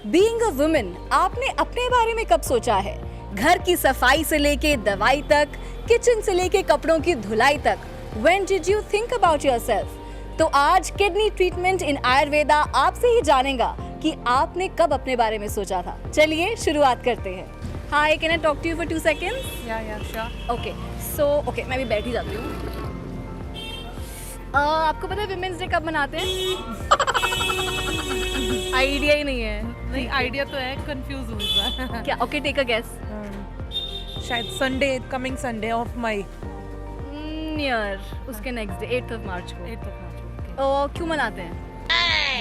Being a woman, आपने अपने बारे में कब सोचा है? घर की सफाई से लेके दवाई तक, किचन से लेके कपड़ों की धुलाई तक, When did you think about yourself? तो आज किडनी ट्रीटमेंट इन आयुर्वेदा आपसे ही जानेगा कि आपने कब अपने बारे में सोचा था। चलिए शुरुआत करते हैं। Hi, can I talk to you for 2 seconds? Yeah sure. Okay, so okay, मैं भी बैठ ही जाती हूँ। आपको पता है विमेंस डे कब मनाते हैं? आइडिया ही नहीं है। नहीं, आइडिया तो है, कंफ्यूज हूँ इस बार। क्या? Okay, take a guess. शायद Sunday, coming Sunday of May. Near, उसके next day 8th of March को। 8th of March। क्यों मनाते हैं?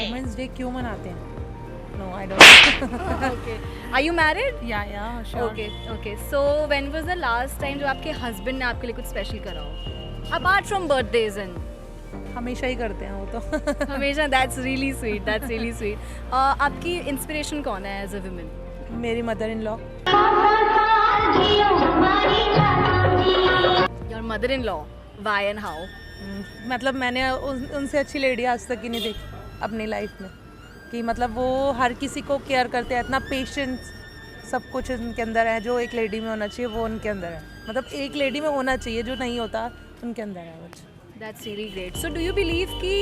वुमेन्स डे क्यों मनाते हैं? No, I don't. Okay, are you married? Yeah sure. Okay okay, so when was the last time जब आपके हस्बैंड ने आपके लिए कुछ स्पेशल करा हो, अपार्ट फ्रॉम बर्थडेज एंड? हमेशा ही करते हैं वो तो। हमेशा। That's really sweet, that's really sweet. आपकी इंस्पिरेशन कौन है एज अ वुमन? मेरी mother in law. Your mother in law, why and how? मतलब मैंने उनसे अच्छी लेडी आज तक ही नहीं देखी अपनी लाइफ में, कि मतलब वो हर किसी को केयर करते हैं, इतना पेशेंस सब कुछ उनके अंदर है जो एक लेडी में होना चाहिए, वो उनके अंदर है। मतलब एक लेडी में होना चाहिए जो नहीं होता उनके अंदर है वो। That's really great. So do you believe कि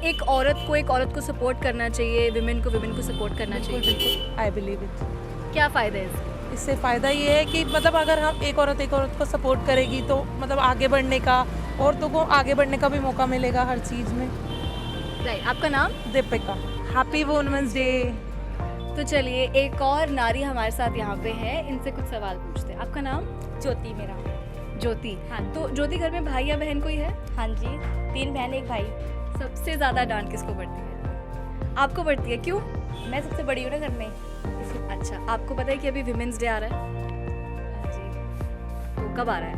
एक औरत को सपोर्ट करना चाहिए, विमेन को सपोर्ट करना चाहिए? I believe it. क्या फ़ायदा है इसके? इससे फ़ायदा ये है कि मतलब अगर हम एक औरत को सपोर्ट करेगी तो मतलब आगे बढ़ने का, औरतों को आगे बढ़ने का भी मौका मिलेगा हर चीज़ में। राइट, आपका नाम? दीपिका। Happy women's day. तो चलिए, एक और नारी हमारे साथ यहाँ पे है, इनसे कुछ सवाल पूछते हैं। आपका नाम? ज्योति मेरा। ज्योति। हाँ। तो ज्योति, घर में भाई या बहन कोई है? हाँ जी, 3 बहन 1 भाई। सबसे ज़्यादा डांट किसको पड़ती है? आपको पड़ती है, क्यों? मैं सबसे बड़ी हूँ ना घर में। अच्छा, आपको पता है कि अभी विमेंस डे आ रहा है? हाँ जी। तो कब आ रहा है?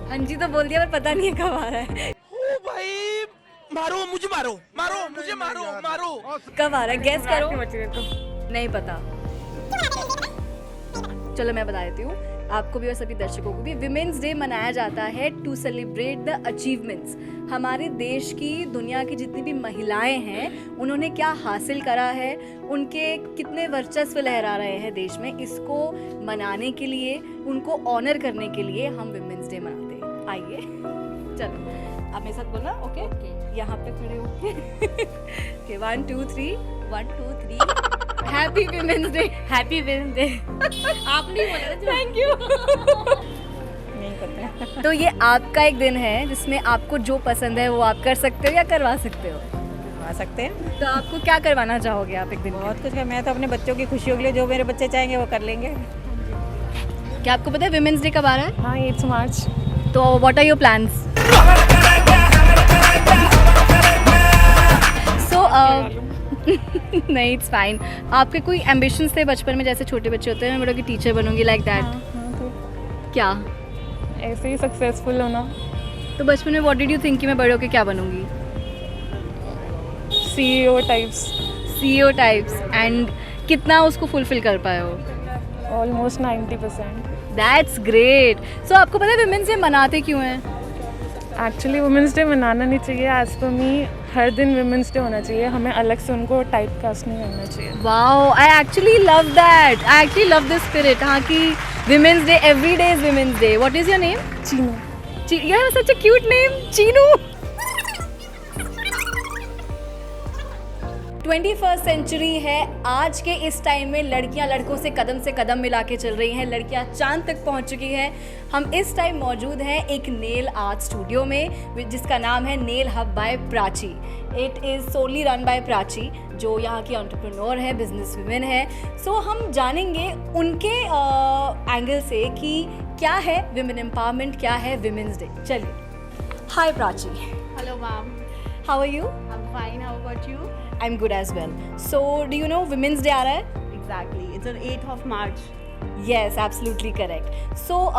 हाँ जी तो बोल दिया, पर पता नहीं है कब आ रहा है। ओ भाई, मारो मुझे, मारो मुझे, मारो। कब आ रहा है? गेस करो। नहीं पता। चलो मैं बता देती हूँ आपको भी और सभी दर्शकों को भी। विमेंस डे मनाया जाता है टू सेलिब्रेट द अचीवमेंट्स। हमारे देश की, दुनिया की जितनी भी महिलाएं हैं, उन्होंने क्या हासिल करा है, उनके कितने वर्चस्व लहरा रहे हैं देश में, इसको मनाने के लिए, उनको ऑनर करने के लिए हम विमेंस डे मनाते हैं। आइए, चलो आप मेरे साथ बोलना। ओके, यहाँ पे खड़े होके 1 2 3 1 2 3। Happy women's day. Happy women's day. आपने बोला था। Thank you. नहीं पता। तो ये आपका एक दिन है जिसमें आपको जो पसंद है वो आप कर सकते हो या करवा सकते हो। आ सकते हैं। तो आपको क्या करवाना चाहोगे आप एक दिन के बहुत कुछ है। मैं तो अपने बच्चों की खुशियों के लिए जो मेरे बच्चे चाहेंगे वो कर लेंगे। लिए? क्या आपको पता है विमेंस डे कब आ रहा है? हाँ, 8 मार्च। तो व्हाट आर योर प्लान्स? सो नहीं, इट्स फाइन। आपके कोई एम्बिशंस थे बचपन में, जैसे छोटे बच्चे होते हैं, मैं बड़ा की टीचर बनूंगी, लाइक दैट? तो क्या? ऐसे ही सक्सेसफुल होना। तो बचपन में व्हाट डिड यू थिंक कि मैं बड़े होकर क्या बनूंगी? CEO types. CEO types. And कितना उसको फुलफिल कर पाए हो? ऑलमोस्ट 90%। That's great. सो आपको पता है विमेंस डे मनाते क्यों हैं? एक्चुअली वुमेंस डे मनाना नहीं चाहिए। एज पर मी हर दिन वुमेंस डे होना चाहिए। हमें अलग से उनको टाइप कास्ट नहीं करना चाहिए। Wow, I actually love that. I actually love this spirit. हाँ, कि women's day, every day is women's day. What is your name? Chinu. You have such a cute name, Chinu. 21st century है। आज के इस time में लड़कियां लड़कों से कदम मिला के चल रही हैं। लड़कियां चांद तक पहुंच चुकी हैं। हम इस टाइम मौजूद हैं एक नेल आर्ट स्टूडियो में जिसका नाम है nail hub by Prachi. It is solely run by Prachi, जो यहाँ की एंटरप्रेन्योर है, बिजनेस वुमेन है। सो हम जानेंगे उनके एंगल से कि क्या है विमेन एम्पावरमेंट, क्या है विमेंस डे। चलिए। Hi Prachi. Hello ma'am. How are you? I am fine. How about you? I am good as well. So do you know women's day आ रहा है? Exactly, it's on 8th of March। Yes, absolutely correct. So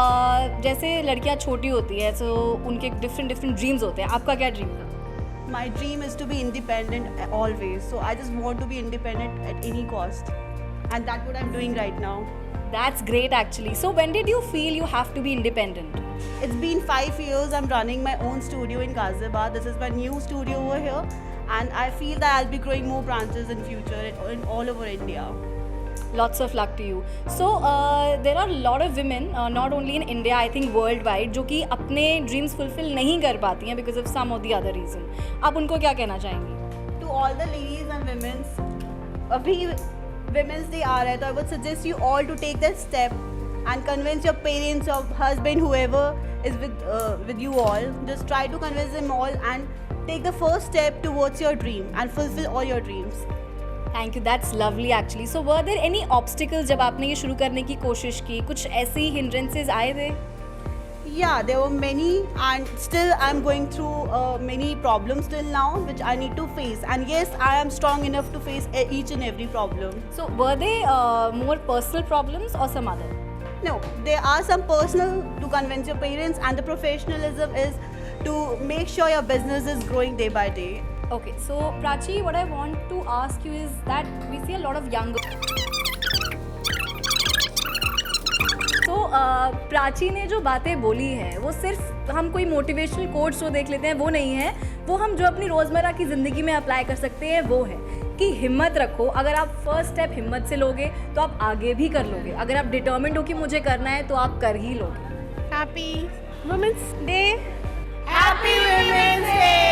जैसे लड़कियां छोटी होती है, सो उनके different dreams होते हैं। आपका क्या ड्रीम था? My dream is to be independent always. So I just want to be independent at any cost. and that's what I'm doing right now. That's great actually. So when did you feel you have to be independent? It's been 5 years I'm running my own studio in Ghaziabad. This is my new studio over here, and I feel that I'll be growing more branches in future in all over India. Lots of luck to you. So there are a lot of women, not only in India, I think worldwide, जो कि अपने dreams fulfill नहीं कर पाती हैं because of some or the other reason. आप उनको क्या कहना चाहेंगी? To all the ladies and women's, अभी Women's Day आ रहा है, तो I would suggest you all to take that step and convince your parents, your husband, whoever is with you all. Just try to convince them all and take the first step towards your dream and fulfill all your dreams. Thank you, that's lovely actually. So were there any obstacles जब आपने ये शुरू करने की कोशिश की? कुछ ऐसी hindrances आए थे? Yeah, there were many, and still I'm going through many problems till now, which I need to face. And yes, I am strong enough to face each and every problem. So were they more personal problems or some other? No, there are some personal to convince your parents, and the professionalism is to make sure your business is growing day by day. Okay, so Prachi, what I want to ask you is that we see a lot of young. तो प्राची ने जो बातें बोली है वो सिर्फ हम कोई मोटिवेशनल कोट्स जो देख लेते हैं वो नहीं है, वो हम जो अपनी रोज़मर्रा की ज़िंदगी में अप्लाई कर सकते हैं वो है कि हिम्मत रखो. अगर आप फर्स्ट स्टेप हिम्मत से लोगे तो आप आगे भी कर लोगे. अगर आप डिटर्मिन्ड हो कि मुझे करना है तो आप कर ही लोगे. Happy Women's Day. Happy Women's Day!